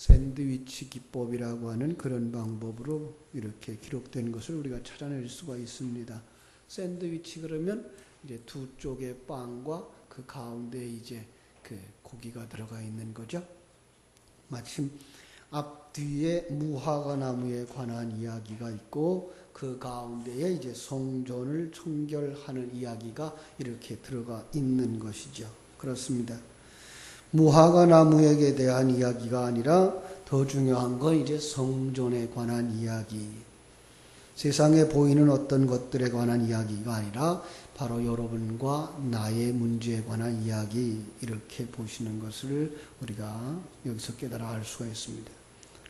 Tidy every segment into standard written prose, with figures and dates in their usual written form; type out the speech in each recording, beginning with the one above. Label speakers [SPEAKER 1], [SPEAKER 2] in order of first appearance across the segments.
[SPEAKER 1] 샌드위치 기법이라고 하는 그런 방법으로 이렇게 기록된 것을 우리가 찾아낼 수가 있습니다. 샌드위치 그러면 이제 두 쪽의 빵과 그 가운데 이제 그 고기가 들어가 있는 거죠. 마침 앞뒤에 무화과 나무에 관한 이야기가 있고 그 가운데에 이제 성전을 청결하는 이야기가 이렇게 들어가 있는 것이죠. 그렇습니다. 무화과 나무에 대한 이야기가 아니라 더 중요한 건 이제 성전에 관한 이야기. 세상에 보이는 어떤 것들에 관한 이야기가 아니라 바로 여러분과 나의 문제에 관한 이야기, 이렇게 보시는 것을 우리가 여기서 깨달아 알 수가 있습니다.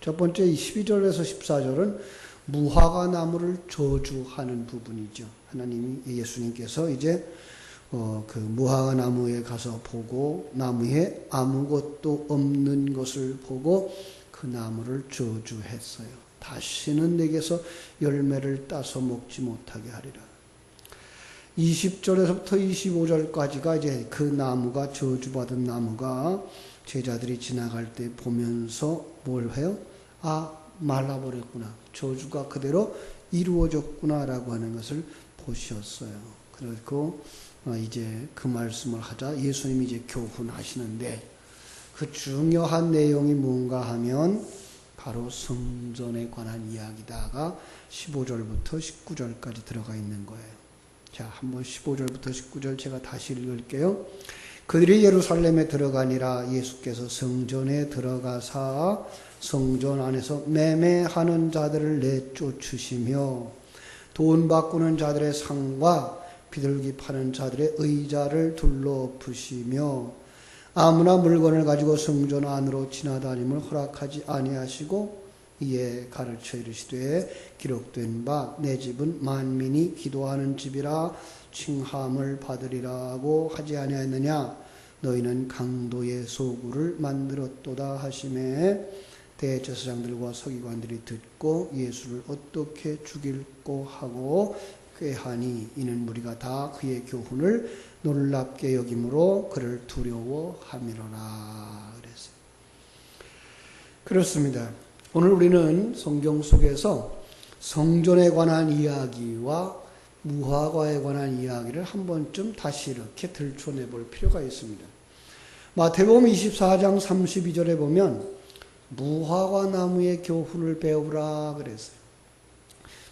[SPEAKER 1] 첫 번째 12절에서 14절은 무화과 나무를 저주하는 부분이죠. 하나님이, 예수님께서 이제 그 무화과 나무에 가서 보고 나무에 아무것도 없는 것을 보고 그 나무를 저주했어요. 다시는 내게서 열매를 따서 먹지 못하게 하리라. 20절에서부터 25절까지가 이제 그 나무가, 저주받은 나무가 제자들이 지나갈 때 보면서 뭘 해요? 아, 말라버렸구나. 저주가 그대로 이루어졌구나라고 하는 것을 보셨어요. 그리고 이제 그 말씀을 하자 예수님이 이제 교훈하시는데 그 중요한 내용이 뭔가 하면 바로 성전에 관한 이야기다가 15절부터 19절까지 들어가 있는 거예요. 자, 한번 15절부터 19절 제가 다시 읽을게요. 그들이 예루살렘에 들어가니라. 예수께서 성전에 들어가사 성전 안에서 매매하는 자들을 내쫓으시며 돈 바꾸는 자들의 상과 비둘기 파는 자들의 의자를 둘러엎으시며 아무나 물건을 가지고 성전 안으로 지나다님을 허락하지 아니하시고 이에 가르쳐 이르시되 기록된 바 내 집은 만민이 기도하는 집이라 칭함을 받으리라고 하지 아니하였느냐. 너희는 강도의 소굴을 만들었도다 하시매 대제사장들과 서기관들이 듣고 예수를 어떻게 죽일꼬 하고 꾀하니 이는 무리가 다 그의 교훈을 놀랍게 여김으로 그를 두려워함이로라. 그랬어요. 그렇습니다. 오늘 우리는 성경 속에서 성전에 관한 이야기와 무화과에 관한 이야기를 한 번쯤 다시 이렇게 들춰내 볼 필요가 있습니다. 마태복음 24장 32절에 보면 무화과 나무의 교훈을 배우라 그랬어요.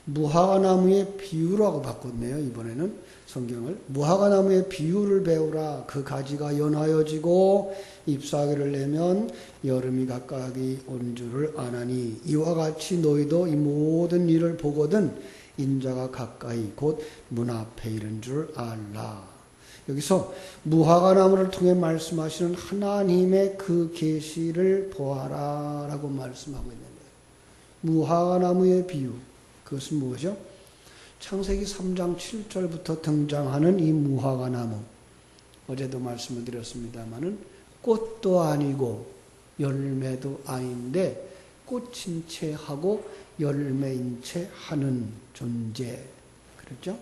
[SPEAKER 1] 무화과 나무의 비유라고 바꿨네요. 이번에는 성경을 무화과 나무의 비유를 배우라. 그 가지가 연하여지고 잎사귀를 내면 여름이 가까이 온 줄을 아나니 이와 같이 너희도 이 모든 일을 보거든 인자가 가까이 곧 문 앞에 이른 줄 알라. 여기서 무화과 나무를 통해 말씀하시는 하나님의 그 계시를 보아라 라고 말씀하고 있는 거예요. 무화과 나무의 비유, 그것은 무엇이죠? 창세기 3장 7절부터 등장하는 이 무화과 나무, 어제도 말씀을 드렸습니다마는 꽃도 아니고 열매도 아닌데 꽃인 채 하고 열매인 채 하는 존재, 그렇죠?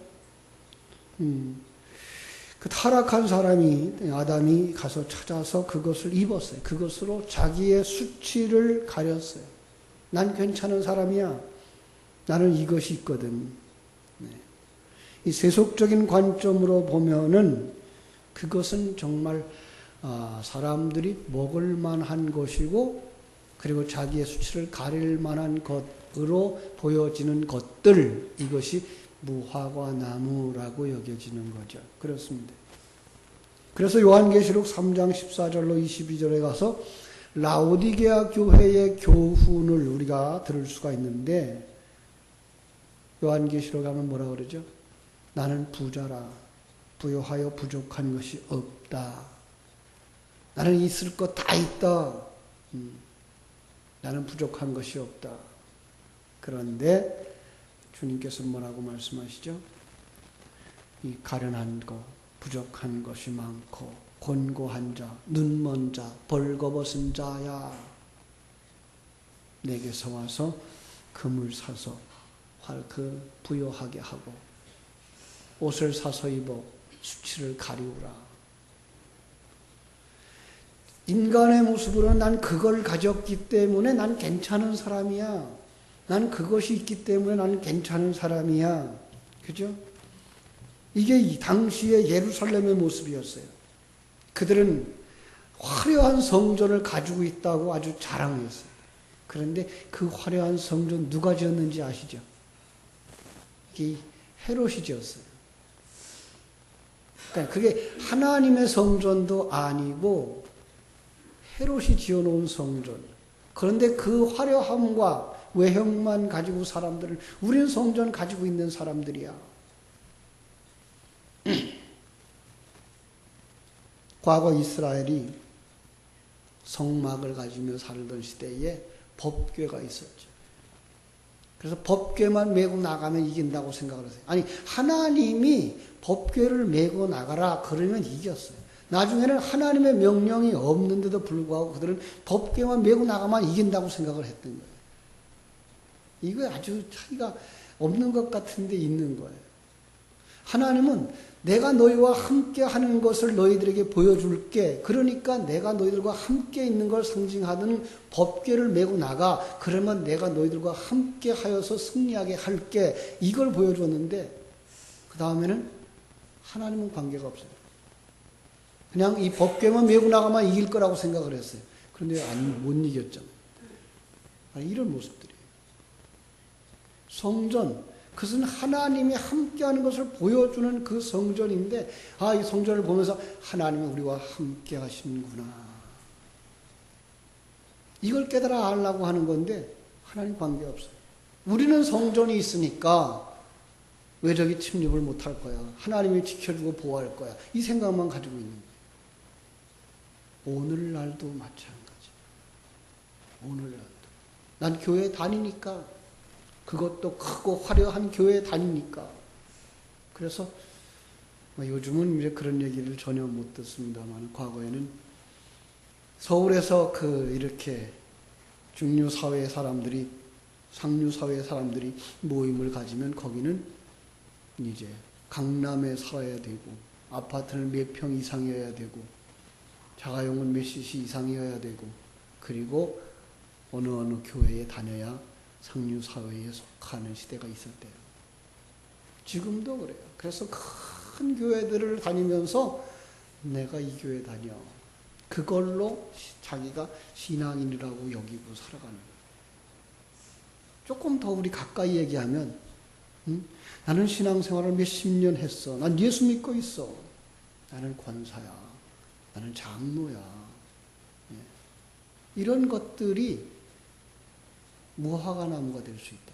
[SPEAKER 1] 그 타락한 사람이, 아담이 가서 찾아서 그것을 입었어요. 그것으로 자기의 수치를 가렸어요. 난 괜찮은 사람이야. 나는 이것이 있거든. 네. 이 세속적인 관점으로 보면은 그것은 정말 사람들이 먹을 만한 것이고 그리고 자기의 수치를 가릴 만한 것으로 보여지는 것들, 이것이 무화과 나무라고 여겨지는 거죠. 그렇습니다. 그래서 요한계시록 3장 14절로 22절에 가서 라오디게아 교회의 교훈을 우리가 들을 수가 있는데 요한계시록 가면 뭐라 그러죠? 나는 부자라. 부요하여 부족한 것이 없다. 나는 있을 것 다 있다. 나는 부족한 것이 없다. 그런데 주님께서 뭐라고 말씀하시죠? 이 가련한 것, 부족한 것이 많고 곤고한 자, 눈먼 자, 벌거벗은 자야. 내게서 와서 금을 사서 그 부요하게 하고 옷을 사서 입어 수치를 가리우라. 인간의 모습으로는 난 그걸 가졌기 때문에 난 괜찮은 사람이야. 난 그것이 있기 때문에 난 괜찮은 사람이야. 그죠? 이게 이 당시의 예루살렘의 모습이었어요. 그들은 화려한 성전을 가지고 있다고 아주 자랑했어요. 그런데 그 화려한 성전 누가 지었는지 아시죠? 이게 헤롯이 지었어요. 그러니까 그게 하나님의 성전도 아니고 헤롯이 지어놓은 성전. 그런데 그 화려함과 외형만 가지고 사람들을, 우리는 성전 가지고 있는 사람들이야. 과거 이스라엘이 성막을 가지며 살던 시대에 법궤가 있었죠. 그래서 법궤만 메고 나가면 이긴다고 생각을 했어요. 아니, 하나님이 법궤를 메고 나가라 그러면 이겼어요. 나중에는 하나님의 명령이 없는데도 불구하고 그들은 법궤만 메고 나가면 이긴다고 생각을 했던 거예요. 이거 아주 차이가 없는 것 같은데 있는 거예요. 하나님은 내가 너희와 함께 하는 것을 너희들에게 보여줄게. 그러니까 내가 너희들과 함께 있는 걸 상징하는 법궤를 메고 나가. 그러면 내가 너희들과 함께 하여서 승리하게 할게. 이걸 보여줬는데 그 다음에는 하나님은 관계가 없어요. 그냥 이 법궤만 메고 나가면 이길 거라고 생각을 했어요. 그런데 못 이겼잖아요. 이런 모습들이에요. 성전, 그것은 하나님이 함께하는 것을 보여주는 그 성전인데, 이 성전을 보면서 하나님이 우리와 함께 하시는구나. 이걸 깨달아 알라고 하는 건데 하나님 관계없어요. 우리는 성전이 있으니까 외적이 침입을 못할 거야. 하나님이 지켜주고 보호할 거야. 이 생각만 가지고 있는 거예요. 오늘날도 마찬가지. 오늘날도. 난 교회에 다니니까, 그것도 크고 화려한 교회에 다니니까. 그래서 요즘은 이제 그런 얘기를 전혀 못 듣습니다만, 과거에는 서울에서 이렇게 중류사회 사람들이, 상류사회 사람들이 모임을 가지면 거기는 이제 강남에 살아야 되고, 아파트는 몇 평 이상이어야 되고, 자가용은 몇 cc 이상이어야 되고, 그리고 어느 교회에 다녀야 상류사회에 속하는 시대가 있었대요. 지금도 그래요. 그래서 큰 교회들을 다니면서 내가 이 교회 다녀. 그걸로 자기가 신앙인이라고 여기고 살아가는 거예요. 조금 더 우리 가까이 얘기하면, 나는 신앙생활을 몇십 년 했어. 난 예수 믿고 있어. 나는 권사야. 나는 장로야. 이런 것들이 무화과 나무가 될 수 있다.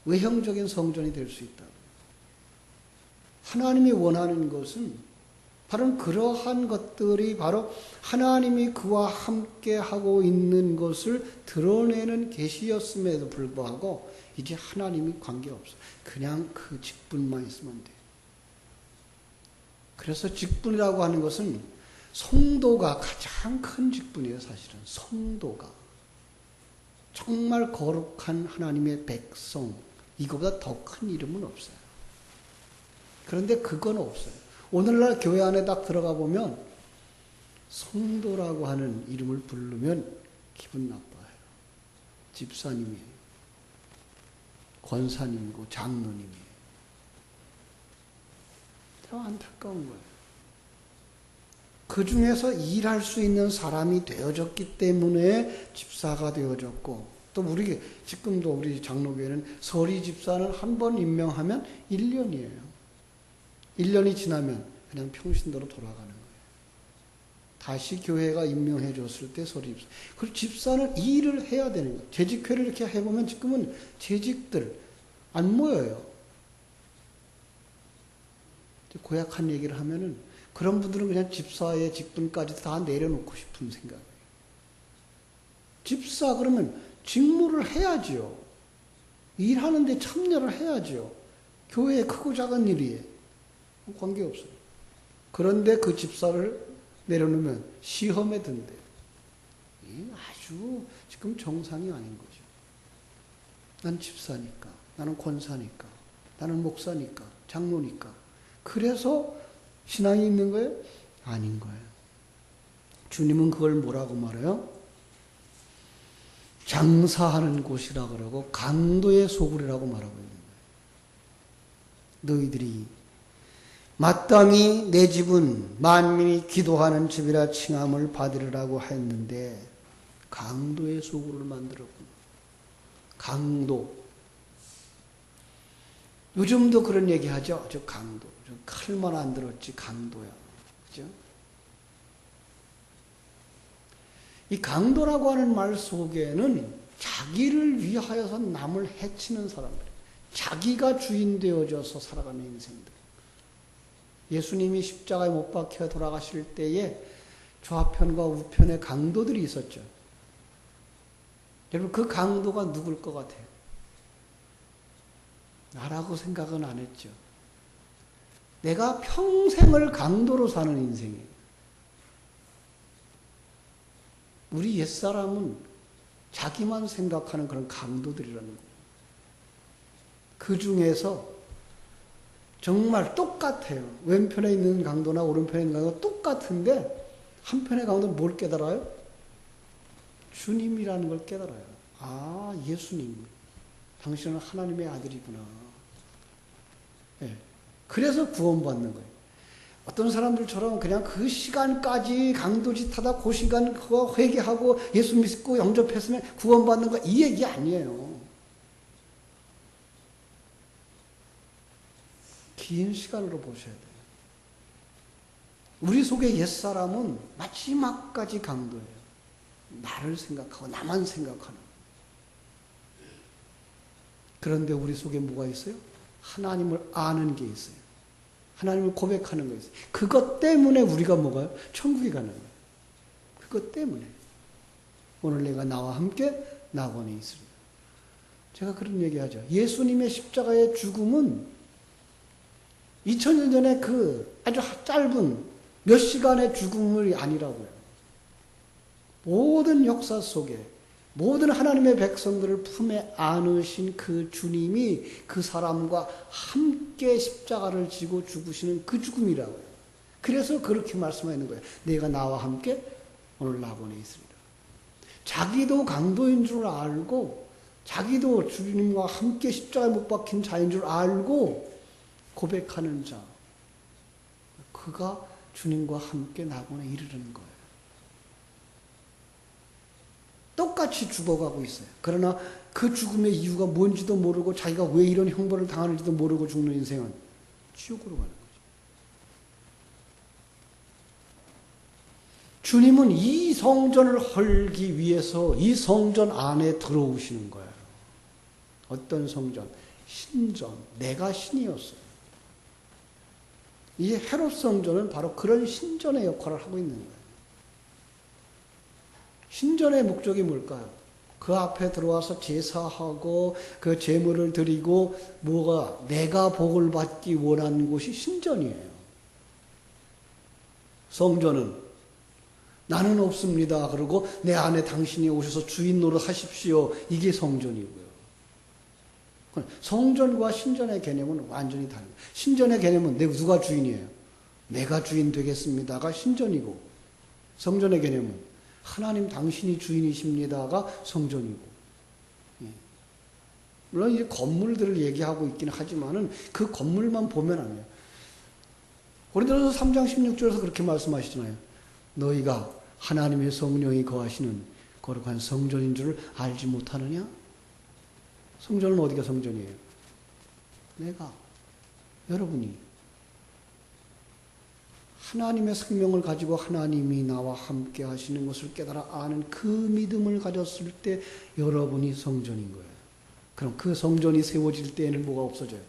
[SPEAKER 1] 외형적인 성전이 될 수 있다. 하나님이 원하는 것은 바로 그러한 것들이 바로 하나님이 그와 함께 하고 있는 것을 드러내는 계시였음에도 불구하고 이제 하나님이 관계없어. 그냥 그 직분만 있으면 돼. 그래서 직분이라고 하는 것은 성도가 가장 큰 직분이에요, 사실은. 성도가. 정말 거룩한 하나님의 백성, 이거보다 더 큰 이름은 없어요. 그런데 그건 없어요. 오늘날 교회 안에 딱 들어가 보면 성도라고 하는 이름을 부르면 기분 나빠요. 집사님이에요. 권사님이고 장로님이에요. 참 안타까운 거예요. 그 중에서 일할 수 있는 사람이 되어졌기 때문에 집사가 되어졌고, 또 지금도 우리 장로교회는 서리 집사는 한 번 임명하면 1년이에요. 1년이 지나면 그냥 평신도로 돌아가는 거예요. 다시 교회가 임명해 줬을 때 서리 집사. 그리고 집사는 일을 해야 되는 거예요. 재직회를 이렇게 해보면 지금은 재직들 안 모여요. 고약한 얘기를 하면은 그런 분들은 그냥 집사의 직분까지 다 내려놓고 싶은 생각이에요. 집사 그러면 직무를 해야지요. 일하는데 참여를 해야지요. 교회의 크고 작은 일이에요. 관계없어요. 그런데 그 집사를 내려놓으면 시험에 든대요. 아주 지금 정상이 아닌 거죠. 난 집사니까, 나는 권사니까, 나는 목사니까, 장로니까. 그래서 신앙이 있는 거예요? 아닌 거예요. 주님은 그걸 뭐라고 말해요? 장사하는 곳이라 그러고 강도의 소굴이라고 말하고 있는 거예요. 너희들이 마땅히 내 집은 만민이 기도하는 집이라 칭함을 받으리라고 했는데 강도의 소굴을 만들었구나. 강도. 요즘도 그런 얘기 하죠. 저 강도. 저 칼만 안 들었지 강도야. 그죠? 이 강도라고 하는 말 속에는 자기를 위하여서 남을 해치는 사람들, 자기가 주인 되어져서 살아가는 인생들. 예수님이 십자가에 못 박혀 돌아가실 때에 좌편과 우편에 강도들이 있었죠. 여러분 그 강도가 누굴 것 같아요? 나라고 생각은 안 했죠. 내가 평생을 강도로 사는 인생이에요. 우리 옛사람은 자기만 생각하는 그런 강도들이라는 거예요. 그 중에서 정말 똑같아요. 왼편에 있는 강도나 오른편에 있는 강도가 똑같은데 한편의 강도는 뭘 깨달아요? 주님이라는 걸 깨달아요. 아, 예수님. 당신은 하나님의 아들이구나. 네. 그래서 구원받는 거예요. 어떤 사람들처럼 그냥 그 시간까지 강도짓하다 그 시간 그거 회개하고 예수 믿고 영접했으면 구원받는 거 이 얘기 아니에요. 긴 시간으로 보셔야 돼요. 우리 속의 옛사람은 마지막까지 강도예요. 나를 생각하고 나만 생각하는. 그런데 우리 속에 뭐가 있어요? 하나님을 아는 게 있어요. 하나님을 고백하는 거 있어요. 그것 때문에 우리가 뭐가요? 천국에 가는 거예요. 그것 때문에. 오늘 내가 나와 함께 낙원에 있습니다. 제가 그런 얘기하죠. 예수님의 십자가의 죽음은 2000년 전에 그 아주 짧은 몇 시간의 죽음이 아니라고요. 모든 역사 속에 모든 하나님의 백성들을 품에 안으신 그 주님이 그 사람과 함께 십자가를 지고 죽으시는 그 죽음이라고요. 그래서 그렇게 말씀하는 거예요. 내가 나와 함께 오늘 낙원에 있습니다. 자기도 강도인 줄 알고 자기도 주님과 함께 십자가에 못 박힌 자인 줄 알고 고백하는 자. 그가 주님과 함께 낙원에 이르는 거예요. 똑같이 죽어가고 있어요. 그러나 그 죽음의 이유가 뭔지도 모르고 자기가 왜 이런 형벌을 당하는지도 모르고 죽는 인생은 지옥으로 가는 거죠. 주님은 이 성전을 헐기 위해서 이 성전 안에 들어오시는 거예요. 어떤 성전? 신전. 내가 신이었어요. 이 헤롯 성전은 바로 그런 신전의 역할을 하고 있는 거예요. 신전의 목적이 뭘까요? 그 앞에 들어와서 제사하고 그 제물을 드리고 뭐가 내가 복을 받기 원하는 곳이 신전이에요. 성전은 나는 없습니다. 그러고 내 안에 당신이 오셔서 주인 노릇 하십시오. 이게 성전이고요. 성전과 신전의 개념은 완전히 다릅니다. 신전의 개념은 누가 주인이에요? 내가 주인 되겠습니다가 신전이고 성전의 개념은 하나님 당신이 주인이십니다가 성전이고. 물론 이제 건물들을 얘기하고 있긴 하지만은 그 건물만 보면 안 돼요. 고린도전서 3장 16절에서 그렇게 말씀하시잖아요. 너희가 하나님의 성령이 거하시는 거룩한 성전인 줄 알지 못하느냐? 성전은 어디가 성전이에요? 내가, 여러분이 하나님의 생명을 가지고 하나님이 나와 함께 하시는 것을 깨달아 아는 그 믿음을 가졌을 때 여러분이 성전인 거예요. 그럼 그 성전이 세워질 때에는 뭐가 없어져요?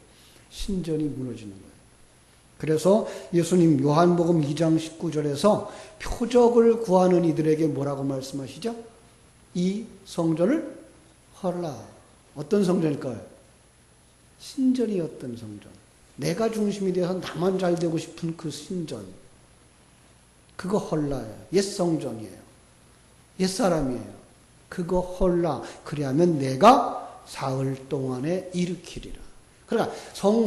[SPEAKER 1] 신전이 무너지는 거예요. 그래서 예수님 요한복음 2장 19절에서 표적을 구하는 이들에게 뭐라고 말씀하시죠? 이 성전을 헐라. 어떤 성전일까요? 신전이었던 성전. 내가 중심이 되어서 나만 잘 되고 싶은 그 신전. 그거 헐라예요. 옛 성전이에요. 옛 사람이에요. 그거 헐라. 그리하면 내가 사흘 동안에 일으키리라. 그러니까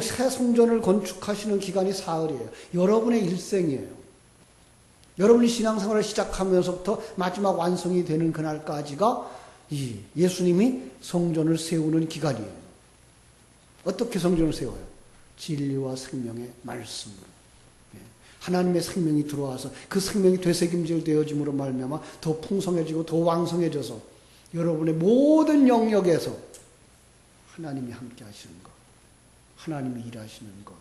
[SPEAKER 1] 새 성전을 건축하시는 기간이 사흘이에요. 여러분의 일생이에요. 여러분이 신앙생활을 시작하면서부터 마지막 완성이 되는 그날까지가 이 예수님이 성전을 세우는 기간이에요. 어떻게 성전을 세워요? 진리와 생명의 말씀으로. 하나님의 생명이 들어와서 그 생명이 되새김질 되어짐으로 말미암아 더 풍성해지고 더 왕성해져서 여러분의 모든 영역에서 하나님이 함께 하시는 것, 하나님이 일하시는 것,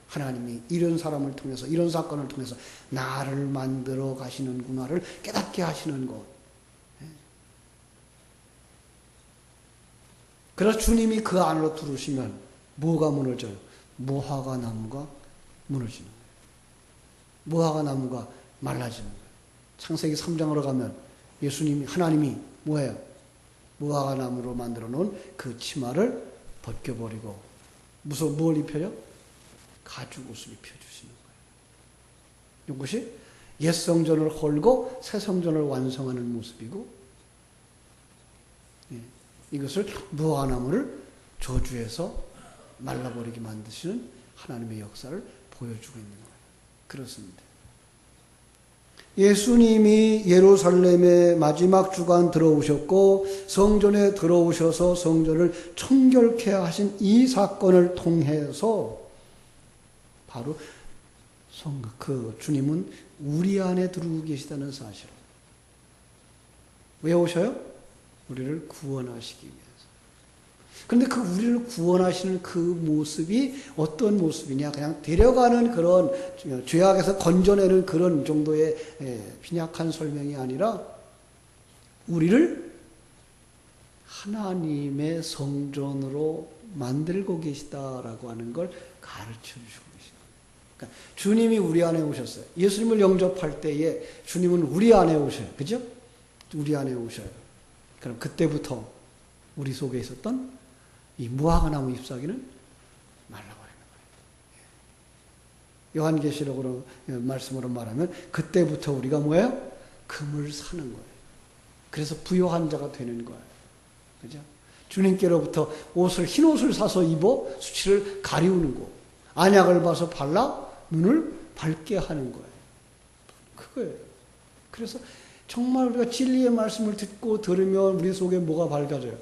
[SPEAKER 1] 하나님이 이런 사람을 통해서 이런 사건을 통해서 나를 만들어 가시는구나를 깨닫게 하시는 것. 그래서 주님이 그 안으로 들어오시면 뭐가 무너져요? 무화과 나무가 무너지는 거예요. 무화과 나무가 말라지는 거예요. 창세기 3장으로 가면 예수님이, 하나님이 뭐예요? 무화과 나무로 만들어 놓은 그 치마를 벗겨버리고 뭘 입혀요? 가죽 옷을 입혀주시는 거예요. 이것이 옛 성전을 헐고 새 성전을 완성하는 모습이고, 이것을 무화과 나무를 저주해서 말라버리게 만드시는 하나님의 역사를 보여주고 있는 거예요. 그렇습니다. 예수님이 예루살렘의 마지막 주간 들어오셨고 성전에 들어오셔서 성전을 청결케 하신 이 사건을 통해서 바로 그 주님은 우리 안에 들어오고 계시다는 사실을. 왜 오셔요? 우리를 구원하시기 위해서. 그런데 그 우리를 구원하시는 그 모습이 어떤 모습이냐? 그냥 데려가는 그런 죄악에서 건져내는 그런 정도의 빈약한 설명이 아니라 우리를 하나님의 성전으로 만들고 계시다라고 하는 걸 가르쳐 주시고 계십니다. 그러니까 주님이 우리 안에 오셨어요. 예수님을 영접할 때에 주님은 우리 안에 오셔요. 그죠? 우리 안에 오셔요. 그럼 그때부터 우리 속에 있었던 이 무화과 나무 잎사귀는 말라버리는 거예요. 요한계시록으로 말씀으로 말하면 그때부터 우리가 뭐예요? 금을 사는 거예요. 그래서 부요한 자가 되는 거예요. 그죠? 주님께로부터 흰 옷을 사서 입어 수치를 가리우는 거, 안약을 봐서 발라 눈을 밝게 하는 거예요. 그거예요. 그래서 정말 우리가 진리의 말씀을 듣고 들으면 우리 속에 뭐가 밝아져요?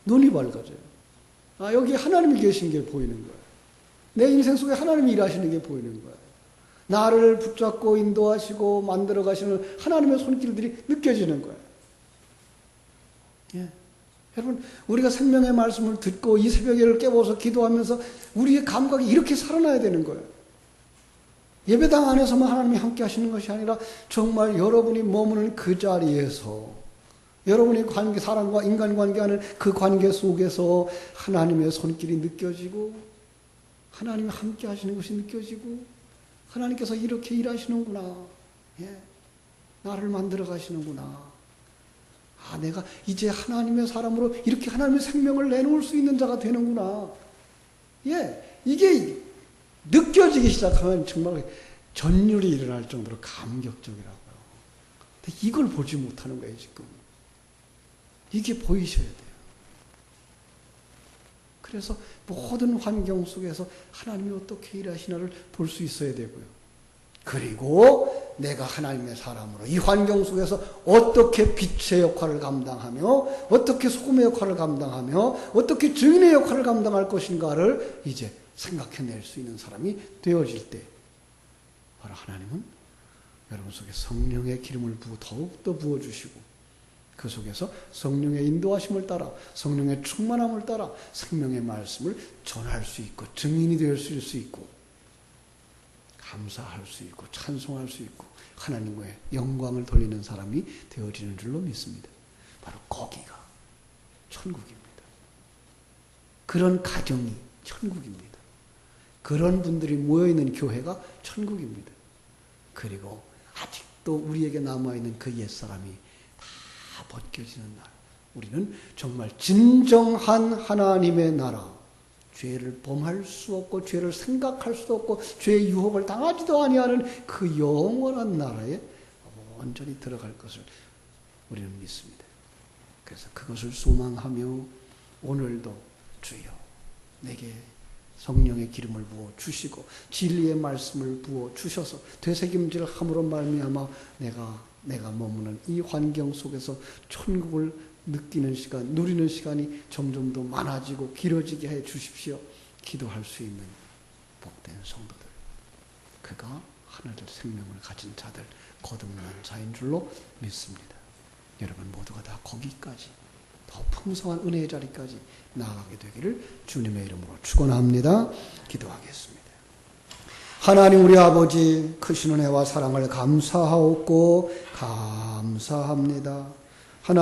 [SPEAKER 1] 눈이 밝아져요. 여기 하나님이 계신 게 보이는 거예요. 내 인생 속에 하나님이 일하시는 게 보이는 거예요. 나를 붙잡고 인도하시고 만들어 가시는 하나님의 손길들이 느껴지는 거예요. 예. 여러분, 우리가 생명의 말씀을 듣고 이 새벽에를 깨워서 기도하면서 우리의 감각이 이렇게 살아나야 되는 거예요. 예배당 안에서만 하나님이 함께 하시는 것이 아니라 정말 여러분이 머무는 그 자리에서 여러분의 관계, 사람과 인간관계하는 그 관계 속에서 하나님의 손길이 느껴지고 하나님이 함께 하시는 것이 느껴지고 하나님께서 이렇게 일하시는구나. 예. 나를 만들어 가시는구나. 내가 이제 하나님의 사람으로 이렇게 하나님의 생명을 내놓을 수 있는 자가 되는구나. 예. 이게 느껴지기 시작하면 정말 전율이 일어날 정도로 감격적이라고요. 근데 이걸 보지 못하는 거예요, 지금. 이게 보이셔야 돼요. 그래서 모든 환경 속에서 하나님이 어떻게 일하시나를 볼 수 있어야 되고요. 그리고 내가 하나님의 사람으로 이 환경 속에서 어떻게 빛의 역할을 감당하며 어떻게 소금의 역할을 감당하며 어떻게 증인의 역할을 감당할 것인가를 이제 생각해낼 수 있는 사람이 되어질 때 바로 하나님은 여러분 속에 성령의 기름을 더욱더 부어주시고 그 속에서 성령의 인도하심을 따라 성령의 충만함을 따라 생명의 말씀을 전할 수 있고 증인이 될 수 있고 감사할 수 있고 찬송할 수 있고 하나님의 영광을 돌리는 사람이 되어지는 줄로 믿습니다. 바로 거기가 천국입니다. 그런 가정이 천국입니다. 그런 분들이 모여있는 교회가 천국입니다. 그리고 아직도 우리에게 남아있는 그 옛사람이 다 벗겨지는 날, 우리는 정말 진정한 하나님의 나라, 죄를 범할 수 없고 죄를 생각할 수도 없고 죄의 유혹을 당하지도 아니하는 그 영원한 나라에 온전히 들어갈 것을 우리는 믿습니다. 그래서 그것을 소망하며 오늘도 주여 내게 성령의 기름을 부어 주시고 진리의 말씀을 부어 주셔서 되새김질 함으로 말미암아 내가 머무는 이 환경 속에서 천국을 느끼는 시간, 누리는 시간이 점점 더 많아지고 길어지게 해 주십시오. 기도할 수 있는 복된 성도들, 그가 하늘의 생명을 가진 자들, 거듭난 자인 줄로 믿습니다. 여러분 모두가 다 거기까지 더 풍성한 은혜의 자리까지 나아가게 되기를 주님의 이름으로 축원합니다. 기도하겠습니다. 하나님 우리 아버지, 크신 은혜와 사랑을 감사하옵고 감사합니다.